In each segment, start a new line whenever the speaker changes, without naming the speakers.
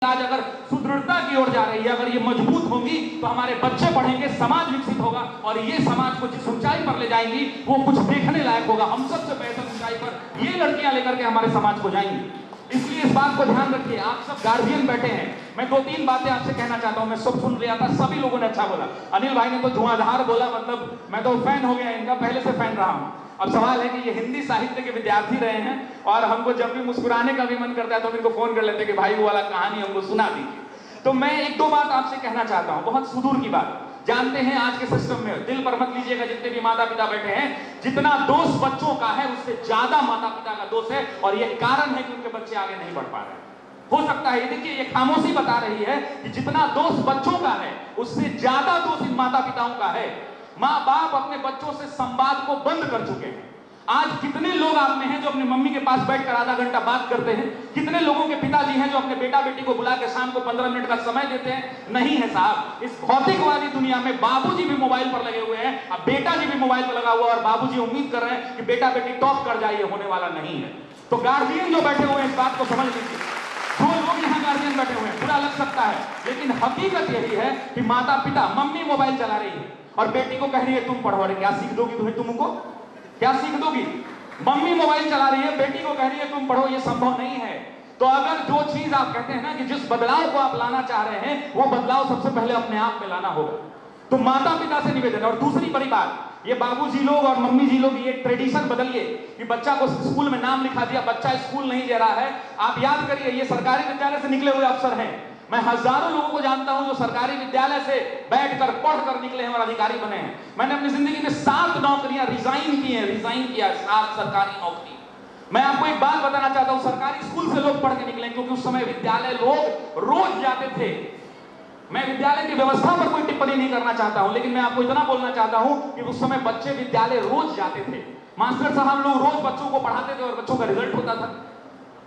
आज अगर सुदृढ़ता की ओर जा रही है, अगर ये मजबूत होंगी तो हमारे बच्चे पढ़ेंगे, समाज विकसित होगा और ये समाज को जिस ऊंचाई पर ले जाएंगी वो कुछ देखने लायक होगा। हम सबसे बेहतर ऊंचाई पर ये लड़कियां लेकर के हमारे समाज को जाएंगी। इसलिए इस बात को ध्यान रखिए। आप सब गार्जियन बैठे हैं, मैं दो तीन बातें आपसे कहना चाहता हूं। मैं सब सुन लिया था, सभी लोगों ने अच्छा बोला। अनिल भाई ने तो धुआंधार बोला, मतलब मैं तो फैन हो गया इनका, पहले से फैन रहा हूं। अब सवाल है कि ये हिंदी साहित्य के विद्यार्थी रहे हैं और हमको जब भी मुस्कुराने का भी मन करता है तो हम इनको फोन कर लेते हैं कि भाई वो वाला कहानी हमको सुना दीजिए। तो मैं एक दो बात आपसे कहना चाहता हूं, बहुत सुदूर की बात। जानते हैं आज के सिस्टम में, दिल पर मत लीजिएगा जितने भी माता पिता बैठे हैं, जितना दोष बच्चों का है उससे ज्यादा माता पिता का दोष है। और ये कारण है कि उनके बच्चे आगे नहीं बढ़ पा रहे। हो सकता है, देखिए ये खामोशी बता रही है कि जितना दोष बच्चों का है उससे ज्यादा दोष इन माता पिताओं का है। माँ बाप अपने बच्चों से संवाद को बंद कर चुके हैं। आज कितने लोग आप में हैं जो अपने मम्मी के पास बैठकर आधा घंटा बात करते हैं? कितने लोगों के पिताजी हैं जो अपने बेटा बेटी को बुला के शाम को 15 मिनट का समय देते हैं? नहीं है साहब। इस भौतिकवादी दुनिया में बाबूजी भी मोबाइल पर लगे हुए हैं, अब बेटा जी भी मोबाइल पर लगा हुआ है और बाबूजी उम्मीद कर रहे हैं कि बेटा बेटी टॉप कर जाए। होने वाला नहीं है। तो गार्जियन जो बैठे हुए हैं इस बात को समझ लीजिए। जो लोग यहाँ गार्जियन बैठे हुए हैं, बुरा लग सकता है लेकिन हकीकत यही है कि माता पिता, मम्मी मोबाइल चला रही है और बेटी को कह रही है तुम पढ़ो। अरे क्या सीख दोगी तुम्हें? तुमको क्या सीख दोगी? मम्मी मोबाइल चला रही है, बेटी को कह रही है तुम पढ़ो। ये संभव नहीं है। तो अगर जो चीज आप कहते हैं ना कि जिस बदलाव को आप लाना चाह रहे हैं वो बदलाव सबसे पहले अपने आप में लाना होगा। तो माता पिता से निवेदन। और दूसरी बड़ी बात, ये बाबूजी लोग और मम्मी जी लोग ये ट्रेडिशन बदलिए कि बच्चा को स्कूल में नाम लिखा दिया, बच्चा स्कूल नहीं जा रहा है। आप याद करिए, ये सरकारी विद्यालय से निकले हुए अफसर हैं। मैं हजारों लोगों को जानता हूं जो सरकारी विद्यालय से बैठकर पढ़कर निकले हैं और अधिकारी बने हैं। मैंने अपनी जिंदगी में 7 नौकरियां रिजाइन की हैं, रिजाइन किया 7 सरकारी नौकरी। मैं आपको एक बात बताना चाहता हूं, सरकारी स्कूल से लोग पढ़ के निकले क्योंकि उस समय विद्यालय लोग रोज जाते थे। मैं विद्यालय की व्यवस्था पर कोई टिप्पणी नहीं करना चाहता हूं, लेकिन मैं आपको इतना बोलना चाहता हूं कि उस समय बच्चे विद्यालय रोज जाते थे। मास्टर साहब लोग रोज बच्चों को पढ़ाते थे और बच्चों का रिजल्ट होता था।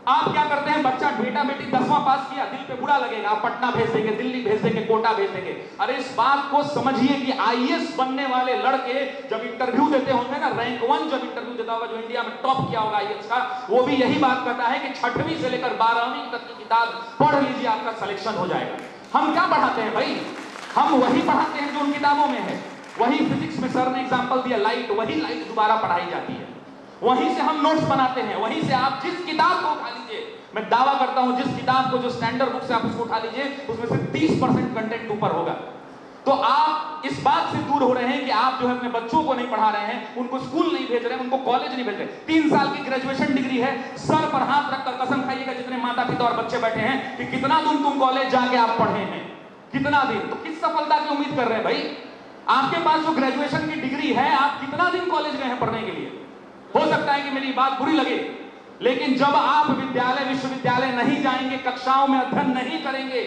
आप क्या करते हैं, बच्चा बेटा बेटी 10वां पास किया, दिल पे बुरा लगेगा, आप पटना भेज देंगे, दिल्ली भेज देंगे, कोटा भेज देंगे। अरे इस बात को समझिए कि आईएएस बनने वाले लड़के जब इंटरव्यू देते होंगे ना, रैंक 1 जब इंटरव्यू देता होगा, जो इंडिया में टॉप किया होगा आईएएस का, वो भी यही बात कहता है कि 6वीं से लेकर 12वीं तक की किताब पढ़ लीजिए, आपका सिलेक्शन हो जाएगा। हम क्या पढ़ाते हैं भाई? हम वही पढ़ाते हैं जो उन किताबों में है। वही फिजिक्स में सर ने एग्जाम्पल दिया, लाइट, वही लाइट दोबारा पढ़ाई जाती है। वहीं से हम नोट्स बनाते हैं, वहीं से आप जिस किताब को उठा लीजिए, मैं दावा करता हूं जिस किताब को, जो स्टैंडर्ड बुक से आप उसको उठा लीजिए, उसमें से 30% कंटेंट ऊपर होगा। तो आप इस बात से दूर हो रहे हैं कि आप जो है अपने बच्चों को नहीं पढ़ा रहे हैं, उनको स्कूल नहीं भेज रहे हैं, उनको कॉलेज नहीं भेज रहे। 3 साल की ग्रेजुएशन डिग्री है, सर पर हाथ रखकर कसम खाइएगा जितने माता पिता और बच्चे बैठे हैं कि कितना दिन तुम कॉलेज जाके आप पढ़े हैं, कितना दिन? तो किस सफलता की उम्मीद कर रहे हैं भाई? आपके पास जो ग्रेजुएशन की डिग्री है, आप कितना दिन कॉलेज गए हैं पढ़ने के लिए? हो सकता है कि मेरी बात बुरी लगे, लेकिन जब आप विद्यालय विश्वविद्यालय नहीं जाएंगे, कक्षाओं में अध्ययन नहीं करेंगे,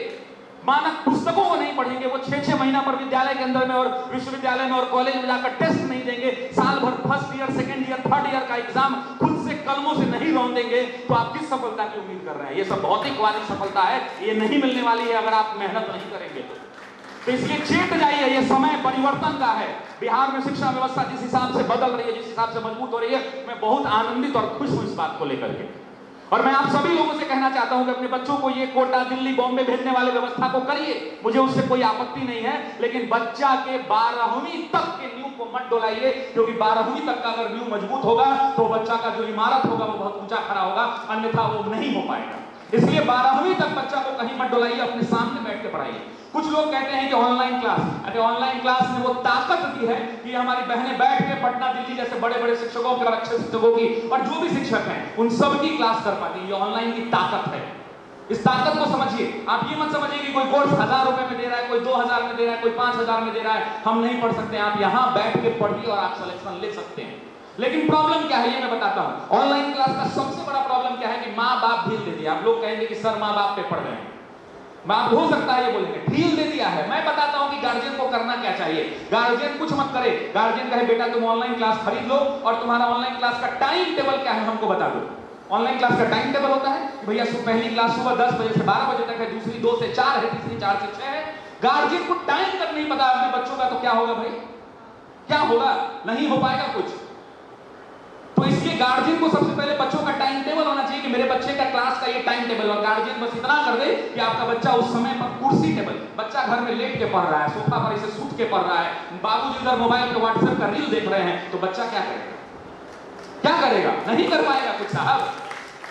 मानक पुस्तकों को नहीं पढ़ेंगे, वो 6-6 महीना पर विद्यालय के अंदर में और विश्वविद्यालय में और कॉलेज में जाकर टेस्ट नहीं देंगे, साल भर first year, second year, third year का एग्जाम खुद से कलमों से नहीं रौंदेंगे, तो आप किस सफलता की उम्मीद कर रहे हैं? ये सब भौतिकवादी सफलता है, ये नहीं मिलने वाली है अगर आप मेहनत नहीं करेंगे। तो इसलिए चेत जाइए, ये समय परिवर्तन का है। बिहार में शिक्षा व्यवस्था जिस हिसाब से बदल रही है, जिस हिसाब से मजबूत हो रही है, मैं बहुत आनंदित और खुश हूं इस बात को लेकर के। और मैं आप सभी लोगों से कहना चाहता हूं कि अपने बच्चों को ये कोटा, दिल्ली, बॉम्बे भेजने वाले व्यवस्था को करिए, मुझे उससे कोई आपत्ति नहीं है, लेकिन बच्चा के 12वीं तक के नींव को मत डोलाइए, क्योंकि 12वीं तक का अगर नींव मजबूत होगा तो बच्चा का जो इमारत होगा वो बहुत ऊंचा खड़ा होगा, अन्यथा वो नहीं हो पाएगा। इसलिए 12वीं तक बच्चा को कहीं मत डोलाइए, अपने सामने बैठ के पढ़ाइए। कुछ लोग कहते हैं कि ऑनलाइन क्लास, अरे ऑनलाइन क्लास ने वो ताकत दी है कि हमारी बहनें बैठ के पटना, दिल्ली जैसे बड़े बड़े शिक्षकों की और अच्छे शिक्षकों की और जो भी शिक्षक हैं उन सबकी क्लास कर पाती है। ये ऑनलाइन की ताकत है। इस ताकत को समझिए। आप ये मत समझिए कि कोई कोर्स 1000 रुपए में दे रहा है, कोई 2000 में दे रहा है, कोई 5000 में दे रहा है, हम नहीं पढ़ सकते। आप यहाँ बैठ के पढ़िए और आप सिलेक्शन ले सकते हैं। लेकिन प्रॉब्लम क्या है ये मैं बताता हूं। ऑनलाइन क्लास का सबसे बड़ा प्रॉब्लम क्या है कि माँ बाप ढील दे दिया। आप लोग कहेंगे कि सर माँ बाप पे पढ़ रहे हैं, बात हो सकता है ये बोलेंगे, ढील दे दिया है। मैं बताता हूं कि गार्जियन को करना क्या चाहिए। गार्जियन कुछ मत करे, गार्जियन कहे बेटा तुम ऑनलाइन क्लास खरीद लो और तुम्हारा ऑनलाइन क्लास का टाइम टेबल क्या है हमको बता दो। ऑनलाइन क्लास का टाइम टेबल होता है कि भैया पहली क्लास सुबह 10 बजे से 12 बजे तक है, दूसरी 2 से 4 है, तीसरी 4 से 6 है। गार्जियन को टाइम तक नहीं पता अपने बच्चों का, तो क्या होगा भाई? क्या होगा? नहीं हो पाएगा कुछ। तो इसलिए इसलिए गार्जियन को सबसे पहले बच्चों का टाइम टेबल होना चाहिए कि मेरे बच्चे का क्लास का ये टाइम टेबल, और गार्जियन बस इतना कर दे कि आपका बच्चा उस समय पर कुर्सी टेबल, बच्चा घर में लेट के पढ़ रहा है, सोफा पर इसे सूत के पढ़ रहा है, बाबूजी उधर मोबाइल पे व्हाट्सएप का रील देख रहे हैं, तो बच्चा क्या करेगा? क्या करेगा? नहीं कर पाएगा कुछ साहब।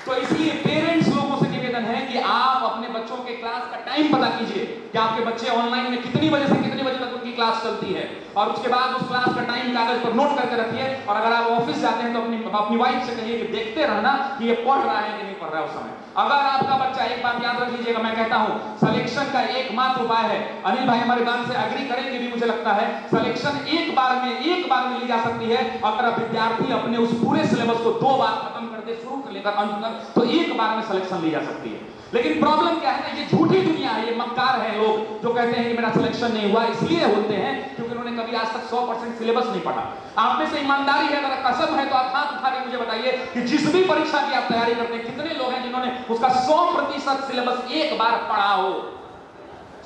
तो इसलिए पेरेंट्स लोगों से निवेदन है कि आप अपने बच्चों के क्लास का टाइम पता कीजिए कि आपके बच्चे ऑनलाइन में कितनी बजे से कितनी बजे तक उनकी क्लास चलती है, और उसके बाद उस क्लास का टाइम कागज पर नोट करके रखिए। और अगर आप ऑफिस जाते हैं तो अपनी वाइफ से कहिए कि देखते रहना कि ये पढ़ रहा है कि नहीं पढ़ रहा है उस समय। अगर आपका बच्चा, एक बात याद रख लीजिएगा, मैं कहता हूं सिलेक्शन का एकमात्र उपाय है, अनिल भाई हमारे बात से एग्री करेंगे भी मुझे लगता है, सिलेक्शन एक बार में ली जा सकती है। अगर विद्यार्थी अपने उस पूरे सिलेबस को 2 बार खत्म कर दे, शुरू से लेकर अंत तक, तो एक बार में सिलेक्शन ली जा सकती है। लेकिन प्रॉब्लम क्या है ना, ये झूठी दुनिया है, ये मक्कार है लोग जो कहते हैं कि मेरा सिलेक्शन नहीं हुआ। इसलिए होते हैं क्योंकि उन्होंने कभी आज तक 100% सिलेबस नहीं पढ़ा। आप में से ईमानदारी है, अगर कसम है तो आप हाथ उठा के मुझे बताइए कि जिस भी परीक्षा की आप तैयारी करते हैं, कितने लोग हैं जिन्होंने उसका 100% सिलेबस एक बार पढ़ा हो?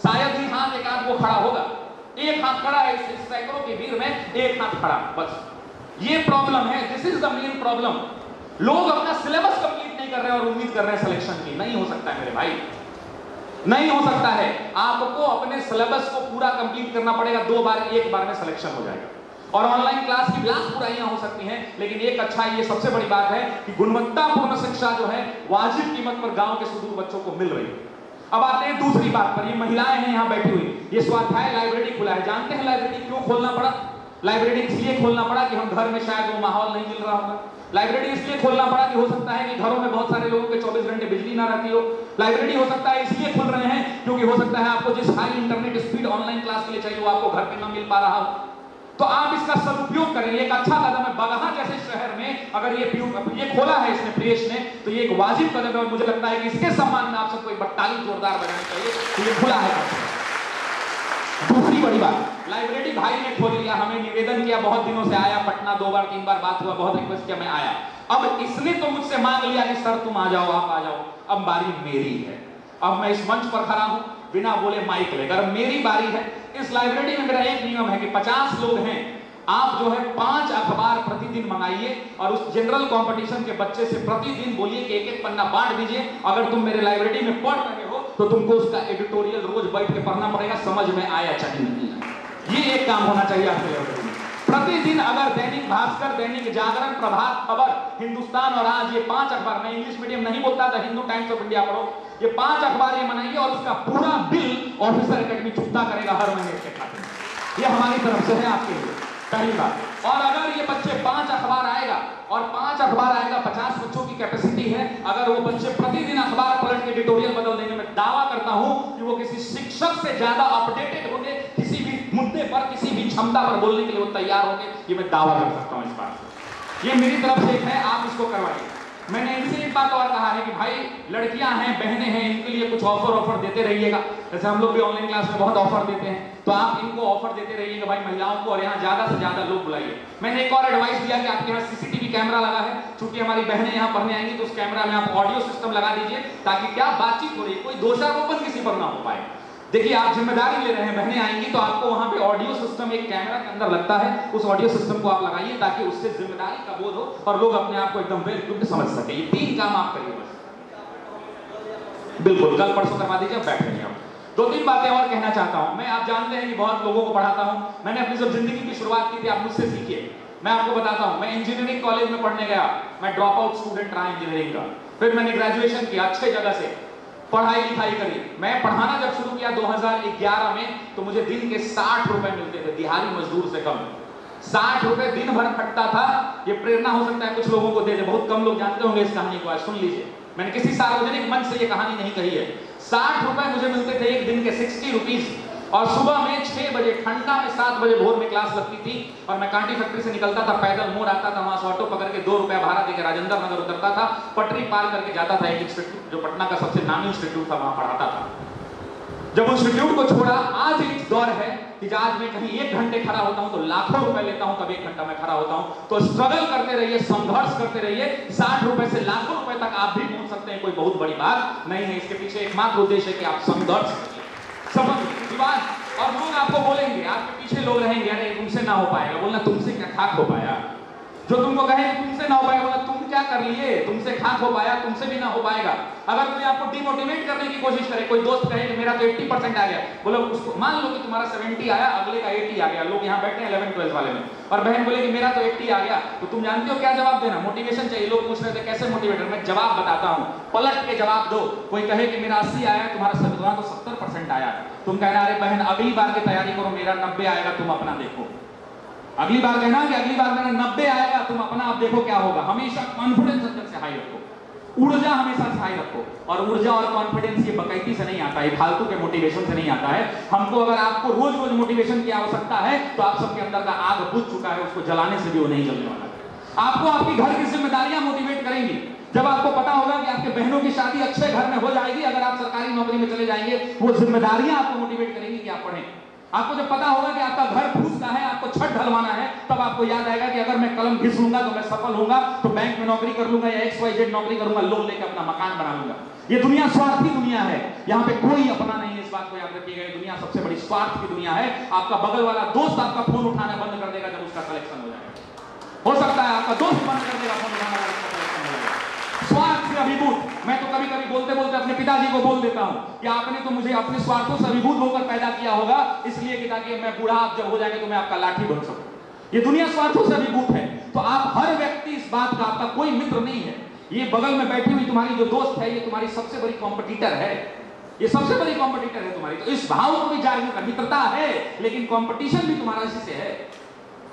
शायद ही हाथ एक आध वो खड़ा होगा, एक हाथ खड़ा है इस सैकड़ों की भीड़ में, एक हाथ खड़ा, बस। ये प्रॉब्लम है, this is the main problem. लोग अपना सिलेबस कंप्लीट नहीं कर रहे हैं और उम्मीद कर रहे हैं सिलेक्शन की। नहीं हो सकता है मेरे भाई, नहीं हो सकता है। आपको अपने सिलेबस को पूरा कंप्लीट करना पड़ेगा, 2 बार, एक बार में सिलेक्शन हो जाएगा। और ऑनलाइन क्लास की लाख बुराइयां हो सकती हैं, लेकिन एक अच्छा, ये सबसे बड़ी बात है कि गुणवत्तापूर्ण शिक्षा जो है वाजिब कीमत पर गांव के सुदूर बच्चों को मिल रही है। अब आते हैं दूसरी बात पर, ये महिलाएं हैं यहाँ बैठी हुई, ये स्वाध्याय लाइब्रेरी खुला है। जानते हैं लाइब्रेरी क्यों खोलना पड़ा? लाइब्रेरी इसलिए खोलना पड़ा कि हम घर में शायद वो माहौल नहीं मिल रहा होगा। लाइब्रेरी इसलिए खोलना पड़ा कि हो सकता है कि घरों में बहुत सारे लोगों के 24 घंटे बिजली ना रहती हो। लाइब्रेरी हो सकता है इसलिए खुल रहे हैं क्योंकि हो सकता है आपको जिस high internet speed online class के लिए चाहिए वो आपको घर पे ना मिल पा रहा हो। तो आप इसका सदुपयोग करें, एक अच्छा कदम है। बगहा जैसे शहर में अगर ये खोला है इसने, प्रेस ने, तो ये एक वाजिब कदम है और मुझे लगता है कि इसके सम्मान में आप सबको एक ताली जोरदार बजानी चाहिए कि ये खुला है। दूसरी बड़ी बात, लाइब्रेरी भाई ने खोल लिया, हमें निवेदन किया, बहुत दिनों से आया, पटना 2 बार 3 बार बात हुआ, बहुत रिक्वेस्ट किया, मैं आया। अब इसने तो मुझसे मांग लिया कि सर तुम आ जाओ, आप आ जाओ। अब बारी मेरी है, अब मैं इस मंच पर खड़ा हूं, बिना बोले माइक लेकर मेरी बारी है। इस लाइब्रेरी में मेरा एक नियम है कि 50 लोग हैं, आप जो है 5 अखबार प्रतिदिन मंगाइए और उस जनरल कंपटीशन के बच्चे से प्रतिदिन बोलिए कि एक-एक पन्ना बांट दीजिए। अगर तुम मेरे लाइब्रेरी में पढ़ रहे हो तो तुमको उसका एडिटोरियल रोज बैठ के पढ़ना पड़ेगा, समझ में आया चाहे नहीं। ये एक काम होना चाहिए आपके लाइब्रेरी में। प्रतिदिन अगर दैनिक भास्कर, दैनिक जागरण, प्रभात खबर, हिंदुस्तान और आज, ये 5 अखबार, मैं इंग्लिश मीडियम नहीं बोलता था, हिंदू टाइम्स ऑफ इंडिया पढ़ो, ये 5 अखबार ये बनाइए और उसका पूरा बिल ऑफिसर एकेडमी चुकता करेगा हर महीने के खाते में। ये हमारी तरफ से है आपके लिए, पहली बात। और अगर ये बच्चे 5 अखबार आएगा और 5 अखबार आएगा, 50 बच्चों की कैपेसिटी है, अगर वो बच्चे प्रतिदिन अखबार पलट के एडिटोरियल बदल देंगे, मैं दावा करता हूं कि वो किसी शिक्षक से ज्यादा अपडेटेड होंगे, किसी भी मुद्दे पर, किसी भी क्षमता पर बोलने के लिए वो तैयार होंगे। ये मैं दावा कर सकता हूं इस बात। ये मेरी तरफ से है, आप इसको करवाइए। मैंने इनसे एक बात और कहा है कि भाई लड़कियां हैं, बहनें हैं, इनके लिए कुछ ऑफर देते रहिएगा। जैसे हम लोग भी ऑनलाइन क्लास में बहुत ऑफर देते हैं, तो आप इनको ऑफर देते रहिएगा भाई महिलाओं को, और यहाँ ज्यादा से ज्यादा लोग बुलाइए। मैंने एक और एडवाइस दिया कि आपके यहाँ सीसीटीवी कैमरा लगा है, चूंकि हमारी बहनें यहाँ पढ़ने आएंगी तो उस कैमरा में आप ऑडियो सिस्टम लगा दीजिए, ताकि क्या बातचीत हो रही है, कोई दोषारोपण किसी पर ना हो पाए। देखिए आप जिम्मेदारी ले रहे हैं, बहनें आएंगी तो आपको वहां पे ऑडियो सिस्टम एक कैमरा के अंदर लगता है, उस ऑडियो सिस्टम को आप लगाइए ताकि उससे जिम्मेदारी का बोध हो और लोग अपने आप को एकदम वेल इक्विप्ड समझ सके। ये 3 काम आप करिए बस, बिल्कुल कल परसों करवा दीजिए, बैठ जाइए। आप 2-3 बातें और कहना चाहता हूं। मैं, आप जानते हैं कि बहुत लोगों को पढ़ाता हूं, मैंने अपनी जब जिंदगी की शुरुआत की थी, आप मुझसे सीखिए। मैं आपको बताता हूं, मैं इंजीनियरिंग कॉलेज में पढ़ने गया, मैं ड्रॉप आउट स्टूडेंट रहा इंजीनियरिंग का। फिर मैंने ग्रेजुएशन किया, अच्छे जगह से पढ़ाई लिखाई करी। मैं पढ़ाना जब शुरू किया 2011 में, तो मुझे दिन के 60 रुपए मिलते थे, दिहाड़ी मजदूर से कम। 60 रुपए दिन भर खटता था। ये प्रेरणा हो सकता है कुछ लोगों को दे दे, बहुत कम लोग जानते होंगे इस कहानी को, आज सुन लीजिए। मैंने किसी सार्वजनिक मंच से ये कहानी नहीं कही है। 60 रुपए मुझे मिलते थे एक दिन के, 60 रुपीज। और सुबह में 6 बजे, ठंडा में 7 बजे भोर में क्लास लगती थी, और मैं कांटी फैक्ट्री से निकलता था, पैदल मोड़ आता था, वहां से ऑटो पकड़ के 2 रुपया भाड़ा देकर राजेंद्र नगर उतरता था, पटरी पार करके जाता था एक इंस्टीट्यूट, जो पटना का सबसे नामी इंस्टीट्यूट था, वहां पढ़ाता था। जब इंस्टीट्यूट को छोड़ा, आज एक दौर है कि आज मैं कहीं 1 घंटे खड़ा होता हूं तो लाखों रुपए लेता हूं, तब 1 घंटा मैं खड़ा होता हूं। तो स्ट्रगल करते रहिए, संघर्ष करते रहिए, 60 रुपए से लाखों रुपए तक आप भी पहुंच सकते हैं, कोई बहुत बड़ी बात नहीं है। इसके पीछे एकमात्र उद्देश्य है कि आप संघर्ष समझ विवाद, और लोग आपको बोलेंगे, आपके पीछे लोग रहेंगे, अरे तुमसे ना हो पाएगा, बोलना तुमसे क्या खाक हो पाया। जो तुमको कहे तुमसे ना हो पाएगा, तुम क्या कर लिए, तुमसे खाक हो पाया, तुमसे भी ना हो पाएगा। अगर कोई आपको डिमोटिवेट करने की कोशिश करे, कोई दोस्त कहे कि मेरा तो 80% आ गया, बोलो उसको, मान लो कि तुम्हारा 70 आया, अगले का 80 आ गया, लोग यहाँ बैठे हैं 11-12 वाले में, और बहन बोले कि मेरा तो 80 आ गया, तो तुम जानते हो क्या जवाब देना? मोटिवेशन चाहिए। लोग पूछ रहे थे कैसे मोटिवेटर, मैं जवाब बताता हूँ, पलट के जवाब दो। कोई कहे कि मेरा 80 आया, तुम्हारा तो 70% आया, तुम कहना अरे बहन अगली बार की तैयारी करो, मेरा 90 आएगा, तुम अपना देखो। अगली बार कहना कि अगली बार मेरा 90 आएगा, तुम अपना आप देखो क्या होगा। हमेशा कॉन्फिडेंस अंदर से हाई रखो, ऊर्जा हमेशा से हाई रखो। और ऊर्जा और कॉन्फिडेंस ये बकैती से नहीं आता है, फालतू के मोटिवेशन से नहीं आता है। हमको अगर आपको रोज रोज मोटिवेशन की आवश्यकता है तो आप सबके अंदर का आग बुझ चुका है, उसको जलाने से भी वो नहीं जलने वाला। आपको आपकी घर की जिम्मेदारियां मोटिवेट करेंगी। जब आपको पता होगा कि आपके बहनों की शादी अच्छे घर में हो जाएगी, अगर आप सरकारी नौकरी में चले जाएंगे, वो जिम्मेदारियां आपको मोटिवेट करेंगी कि आप पढ़ें। आपको जब पता होगा कि आपका घर फूस का है, आपको छत ढलवाना है, तब आपको याद आएगा कि अगर मैं कलम घिस लूंगा तो मैं सफल होऊंगा, तो बैंक में नौकरी कर लूंगा या XYZ नौकरी करूंगा, लोन लेकर अपना मकान बना लूंगा। ये दुनिया स्वार्थी दुनिया है, यहाँ पे कोई अपना नहीं है, इस बात को याद रखिएगा। ये दुनिया सबसे बड़ी स्वार्थ की दुनिया है। आपका बगल वाला दोस्त आपका फोन उठाना बंद कर देगा जब उसका कलेक्शन हो जाएगा। हो सकता है आपका दोस्त बंद कर देगा फोन उठाना, स्वार्थ से अभिभूत। मैं तो कभी कभी बोलते बोलते अपने पिताजी को बोल देता हूं कि आपने तो मुझे अपने स्वार्थों से अभिभूत होकर पैदा किया होगा, इसलिए कि ताकि मैं बूढ़ा आप जब हो जाएंगे तो मैं आपका लाठी बन सकूं। ये दुनिया स्वार्थों से अभिभूत है। तो आप हर व्यक्ति इस बात का, आपका कोई मित्र नहीं है। ये बगल में बैठी हुई तुम्हारी जो दोस्त है, ये तुम्हारी सबसे बड़ी कॉम्पिटिटर है, ये सबसे बड़ी कॉम्पिटिटर है तुम्हारी। तो इस भाव को भी जागरूक कर, मित्रता है लेकिन कंपटीशन भी तुम्हारा इसी से है,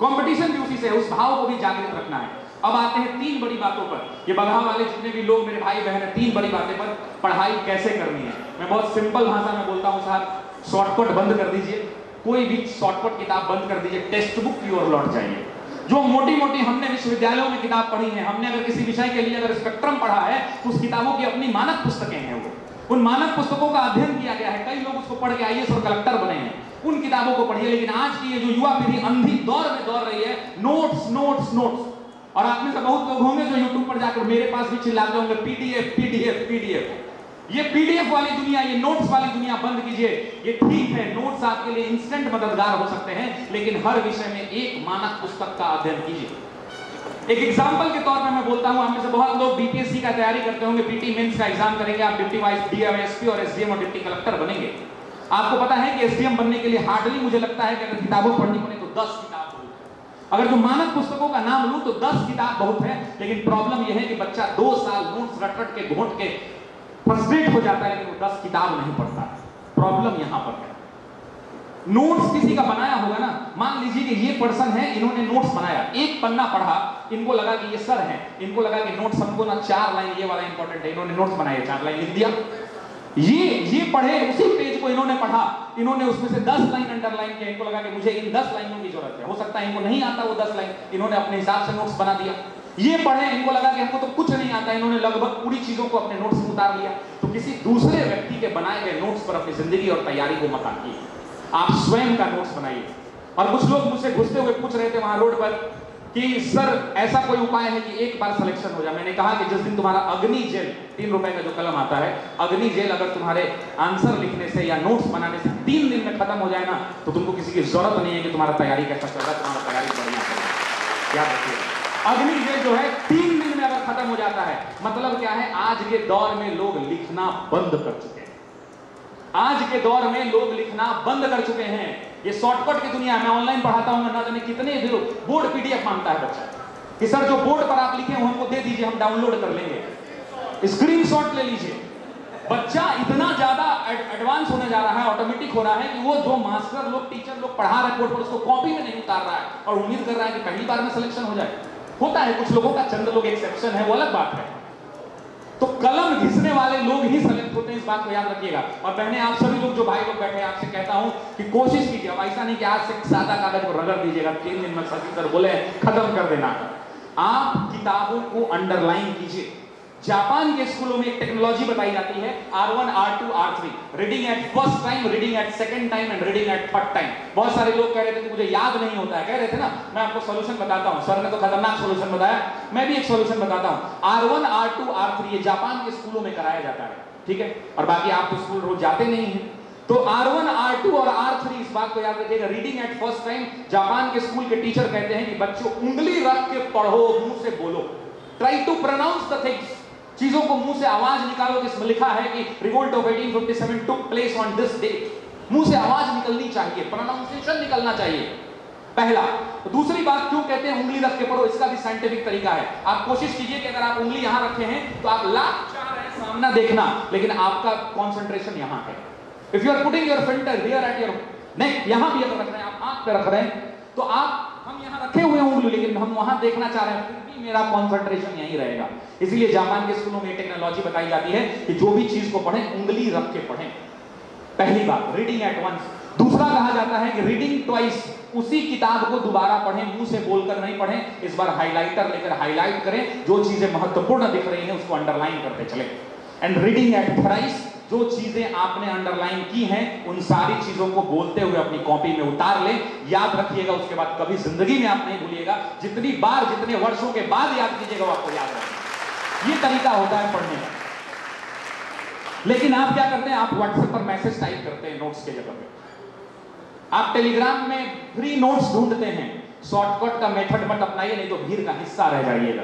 कंपटीशन भी उसी से है, उस भाव को भी जागरूक रखना है। अब आते हैं 3 बड़ी बातों पर। ये बगहा वाले जितने भी लोग मेरे भाई बहन हैं, 3 बड़ी बातें पर पढ़ाई कैसे करनी है। मैं बहुत सिंपल भाषा में बोलता हूं साहब, शॉर्टकट बंद कर दीजिए, कोई भी शॉर्टकट किताब बंद कर दीजिए, टेक्स्ट बुक की ओर लौट जाइए। जो मोटी मोटी हमने विश्वविद्यालयों में किताब पढ़ी है, हमने अगर किसी विषय के लिए अगर स्पेक्ट्रम पढ़ा है, तो उस किताबों की अपनी मानक पुस्तकें हैं, वो उन मानक पुस्तकों का अध्ययन किया गया है। कई लोग उसको पढ़ के IAS और कलेक्टर बने हैं, उन किताबों को पढ़िए। लेकिन आज की ये जो युवा पीढ़ी अंधी दौर में दौड़ रही है, नोट्स नोट्स नोट्स। और आप में से बहुत लोग होंगे जो YouTube पर जाकर मेरे पास भी चिल्लाते होंगे PDF PDF PDF। ये PDF वाली दुनिया, ये नोट्स वाली दुनिया बंद कीजिए। ये ठीक है, नोट्स आपके लिए इंस्टेंट मददगार हो सकते हैं, लेकिन हर विषय में एक मानक पुस्तक का अध्ययन कीजिए। एक एग्जाम्पल के तौर पर मैं बोलता हूं, आप में से बहुत लोग BPSC का तैयारी करते होंगे, PT मेंस का एग्जाम करेंगे, आप डिप्टी वाइस DSP और SDM और डिप्टी कलेक्टर बनेंगे। आपको पता है कि SDM बनने के लिए हार्डली मुझे लगता है कि अगर किताबों पढ़नी पड़े तो 10 किताब। अगर जो मानक पुस्तकों का नाम लूं तो 10 किताब बहुत है। लेकिन प्रॉब्लम यह है कि बच्चा 2 साल नोट्स रट रट के घोंट के फ्रस्ट्रेट हो जाता है, लेकिन वो 10 किताब नहीं पढ़ता। प्रॉब्लम यहां पर है। नोट्स किसी का बनाया होगा ना, मान लीजिए कि ये पर्सन है, इन्होंने नोट्स बनाया, एक पन्ना पढ़ा, इनको लगा कि ये सर है, इनको लगा कि नोट्स हमको ना 4 लाइन ये वाला इंपॉर्टेंट है, इन्होंने नोट्स बनाए, 4 लाइन लिख दिया। ये पढ़े, उसी पेज को इन्होंने पढ़ा, इन्होंने उसमें से 10 लाइन अंडरलाइन किया, इनको लगा कि मुझे इन 10 लाइनों की जरूरत है। हो सकता है इनको नहीं आता वो 10 लाइन, इन्होंने अपने हिसाब से नोट्स बना दिया। ये पढ़े, इनको लगा कि हमको तो कुछ नहीं आता, इन्होंने लगभग पूरी चीजों को अपने नोट्स में उतार लिया। तो किसी दूसरे व्यक्ति के बनाए गए नोट्स पर अपनी जिंदगी और तैयारी को मत आंकिए, आप स्वयं का नोट्स बनाइए। और कुछ लोग मुझसे घुसते हुए पूछ रहे थे वहां रोड पर कि सर ऐसा कोई उपाय है कि एक बार सिलेक्शन हो जाए। मैंने कहा कि जिस दिन तुम्हारा अग्नि जेल, 3 रुपए का जो कलम आता है, अग्नि जेल अगर तुम्हारे आंसर लिखने से या नोट्स बनाने से 3 दिन में खत्म हो जाए ना, तो तुमको किसी की जरूरत नहीं है कि तुम्हारा तैयारी कैसा चल रहा है, तुम्हारा तैयारी बढ़िया है। याद रखिए, अग्नि जेल जो है 3 दिन में अगर खत्म हो जाता है, मतलब क्या है, आज के दौर में लोग लिखना बंद कर चुके हैं। आज के दौर में लोग लिखना बंद कर चुके हैं। ये शॉर्टकट की दुनिया है। मैं ऑनलाइन पढ़ाता हूं, ना जाने कितने बोर्ड PDF मांगता है बच्चा कि सर जो बोर्ड पर आप लिखे हैं हमको दे दीजिए, हम डाउनलोड कर लेंगे, स्क्रीनशॉट ले लीजिए। बच्चा इतना ज्यादा एडवांस होने जा रहा है, ऑटोमेटिक हो रहा है कि वो जो मास्टर लोग, टीचर लोग पढ़ा रहे बोर्ड पर, उसको कॉपी में नहीं उतार रहा है और उम्मीद कर रहा है कि पहली बार में सिलेक्शन हो जाए। होता है कुछ लोगों का, चंद लोग एक्सेप्शन है, वो अलग बात है। तो कलम घिसने वाले लोग ही सेलेक्ट होते हैं, इस बात को याद रखिएगा। और बहने, आप सभी लोग जो भाई लोग बैठे हैं, आपसे कहता हूं कि कोशिश कीजिए। अब ऐसा नहीं कि आज से सादा कागज को रगड़ दीजिएगा, 3 दिन में सचिन सर बोले खत्म कर देना। आप किताबों को अंडरलाइन कीजिए। जापान के स्कूलों में एक टेक्नोलॉजी बताई जाती है, R1 R2 R3, reading at first time, reading at second time and reading at third time. बहुत सारे लोग कह रहे थे कि मुझे याद नहीं होता है, कह रहे थे ना। मैं आपको सॉल्यूशन बताता हूं, सर ने तो खतरनाक सॉल्यूशन बताया, मैं भी एक सॉल्यूशन बताता हूं। R1 R2 R3 ये जापान के स्कूलों में कराया जाता है, ठीक है। और बाकी आप तो स्कूल रोज जाते नहीं हैं, तो R1 R2 और R3 इस बात को याद रखिएगा, reading at first time, Japan के स्कूल के टीचर कहते हैं कि बच्चों उंगली रख के पढ़ो, मुंह से बोलो, try to pronounce the things, चीजों को मुंह से आवाज निकालो। इसमें लिखा है कि revolt of 1857 took place on this day, मुंह से आवाज निकलनी चाहिए, प्रोनाउंसिएशन निकलना चाहिए, पहला। तो दूसरी बात क्यों कहते हैं उंगली रख के पढ़ो, इसका भी साइंटिफिक तरीका है। आप कोशिश कीजिए कि अगर आप उंगली यहां रखे हैं तो आप लाख चाह रहे हैं सामना देखना, लेकिन आपका कंसंट्रेशन यहां है। If you are putting your finger here at your neck, यहां भी अगर रख रहे हैं, आप आंख पे रख रहे हैं, तो हम यहां रखे हुए हैं उंगली, लेकिन हम वहां देखना चाह रहे हैं, फिर भी मेरा कंसंट्रेशन यहीं रहेगा। इसीलिए जापान के स्कूलों में टेक्नोलॉजी बताई जाती है कि जो भी चीज को पढ़ें उंगली रख के पढ़ें, पहली बात रीडिंग एट वंस। दूसरा कहा जाता है कि रीडिंग ट्वाइस, उसी किताब को दोबारा पढ़ें, मुंह से बोलकर नहीं पढ़ें, इस बार हाइलाइटर लेकर हाइलाइट करें, जो चीजें महत्वपूर्ण दिख रही हैं उसको अंडरलाइन करते चले। एंड रीडिंग एट थ्राइस, जो चीजें आपने अंडरलाइन की हैं उन सारी चीजों को बोलते हुए अपनी कॉपी में उतार ले, याद रखिएगा, उसके बाद कभी जिंदगी में आप नहीं भूलिएगा, जितनी बार जितने वर्षों के बाद याद कीजिएगा वो आपको याद रहेगा। ये तरीका होता है पढ़ने का। लेकिन आप क्या करते हैं, आप व्हाट्सएप पर मैसेज टाइप करते हैं नोट्स के जगह पे, आप टेलीग्राम में फ्री नोट्स ढूंढते हैं। शॉर्टकट का मेथड मत अपनाइए, नहीं तो भीड़ का हिस्सा रह जाइएगा।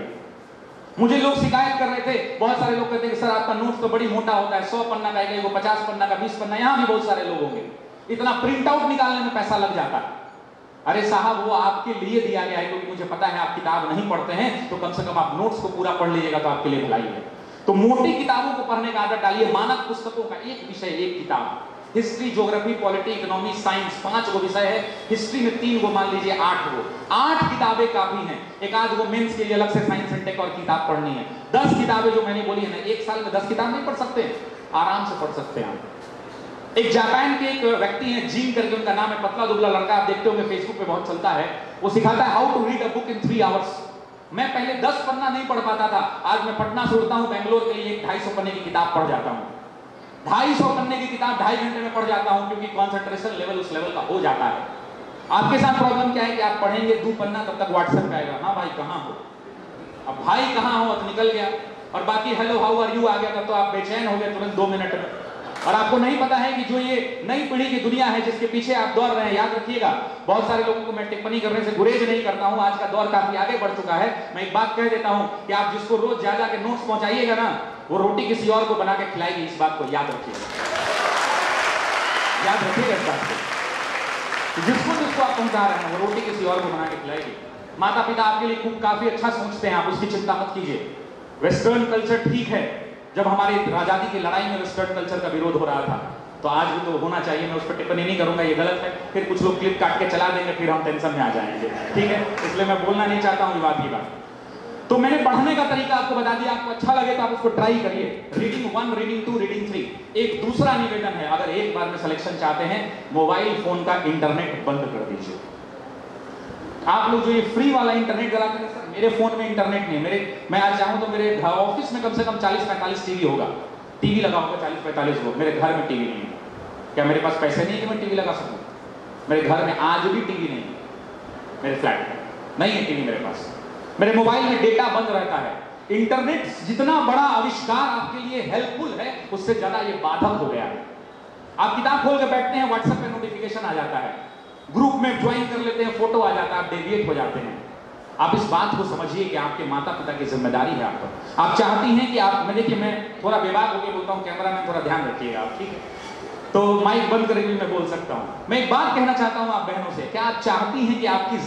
मुझे लोग शिकायत कर रहे थे, बहुत सारे लोग कहते हैं कि सर आपका नोट्स तो बड़ी मोटा होता है, 100 पन्ना का है, वो 50 पन्ना का, 20 पन्ना, यहां भी बहुत सारे लोग होंगे, इतना प्रिंट आउट निकालने में पैसा लग जाता है। अरे साहब, वो आपके लिए दिया गया है, क्योंकि मुझे पता है आप किताब नहीं पढ़ते हैं, तो कम से कम आप नोट्स को पूरा पढ़ लीजिएगा तो आपके लिए भलाई है। तो मोटी किताबों को पढ़ने का आदत डालिए, मानक पुस्तकों का एक विषय, एक किताब, history, geography, polity, economy, science, 5 गो विषय है, हिस्ट्री में 3 गो, मान लीजिए 8 गो, 8 किताबें काफी हैं। एक आध गो मेंस के लिए अलग से साइंस एंड टेक और किताब पढ़नी है। 10 किताबें जो मैंने बोली है ना, एक साल में 10 किताब नहीं पढ़ सकते, आराम से पढ़ सकते हैं आप। एक जापान के एक व्यक्ति हैं, जीन करके उनका नाम है, पतला दुबला लड़का, आप देखते होंगे फेसबुक पे बहुत चलता है, वो सिखाता है how to read a book in 3 hours. मैं पहले 10 पन्ना नहीं पढ़ पाता था, आज मैं पटना से उड़ता हूं बेंगलोर के लिए 250 पन्ने की किताब पढ़ जाता हूं। 250 पन्ने की किताब 2.5 घंटे में पढ़ जाता हूं, क्योंकि कंसंट्रेशन लेवल उस लेवल का हो जाता है। आपके साथ प्रॉब्लम क्या है कि आप पढ़ेंगे 2 पन्ना, तब तक व्हाट्सएप पे आएगा, हाँ भाई कहां हो, अब भाई कहां हो तो निकल गया, और बाकी हेलो हाउ आर यू आ गया, तब तो आप बेचैन हो गए तुरंत 2 मिनट में। और आपको नहीं पता है कि जो ये नई पीढ़ी की दुनिया है जिसके पीछे आप दौड़ रहे हैं, याद रखिएगा, बहुत सारे लोगों को मैं टिप्पणी करने से गुरेज नहीं करता हूं, आज का दौर काफी आगे बढ़ चुका है। मैं एक बात कह देता हूं कि आप जिसको रोज जा के नोट्स पहुंचाइएगा ना, वो रोटी किसी और को बना के खिलाएगी, इस बात को याद रखिएगा, याद रखिएगा इस बात को। जिसको आप पहुंचा रहे हैं वो रोटी किसी और को बना के खिलाएगी। माता पिता आपके लिए खूब काफी अच्छा सोचते हैं, आप उसकी चिंता मत कीजिए। वेस्टर्न कल्चर ठीक है, जब हमारी आजादी की लड़ाई में वेस्टर्न कल्चर का विरोध हो रहा था, तो आज भी तो होना चाहिए, मैं उस पर टिप्पणी नहीं करूंगा, ये गलत है, फिर कुछ लोग क्लिप काट के चला देंगे, फिर हम टेंशन में आ जाएंगे, ठीक है, इसलिए मैं बोलना नहीं चाहता हूं विवाद की बात। तो मैंने पढ़ने का तरीका आपको बता दिया, आपको अच्छा लगे तो आप उसको ट्राई करिए। Reading 1, reading 2, reading 3। एक दूसरा निवेदन है, अगर एक बार में सिलेक्शन चाहते हैं, मोबाइल फोन का इंटरनेट बंद कर दीजिए। आप लोग जो ये फ्री वाला इंटरनेट चलाते हैं, सर मेरे फोन में इंटरनेट नहीं है, मैं आज चाहूं तो मेरे ऑफिस में कम से कम 40-45 टीवी होगा, टीवी लगा होगा 40-45 लोग, मेरे घर में टीवी नहीं है। क्या मेरे पास पैसे नहीं है कि मैं टीवी लगा सकूं? मेरे घर में आज भी टीवी नहीं है, मेरे फ्लैट में नहीं है टीवी मेरे पास। मेरे मोबाइल में डेटा बंद रहता है। इंटरनेट जितना बड़ा आविष्कार आपके लिए हेल्पफुल है, उससे ज्यादा ये बाधक हो गया है। आप किताब खोल के बैठते हैं, व्हाट्सएप पे नोटिफिकेशन आ जाता है, ग्रुप में ज्वाइन कर लेते हैं, फोटो आ जाता है, आप डेविएट हो जाते हैं। आप इस बात को समझिए कि आपके माता पिता की जिम्मेदारी है आप पर। आप चाहती हैं कि आप, मैं देखिए मैं थोड़ा बेबाक होकर बोलता हूँ, कैमरा में थोड़ा ध्यान रखिएगा आप, ठीक है, तो माइक बंद करके भी मैं बोल सकता हूँ। मैं एक बात कहना चाहता हूँ आप बहनों से, क्या आप चाहती हैं कि आपकी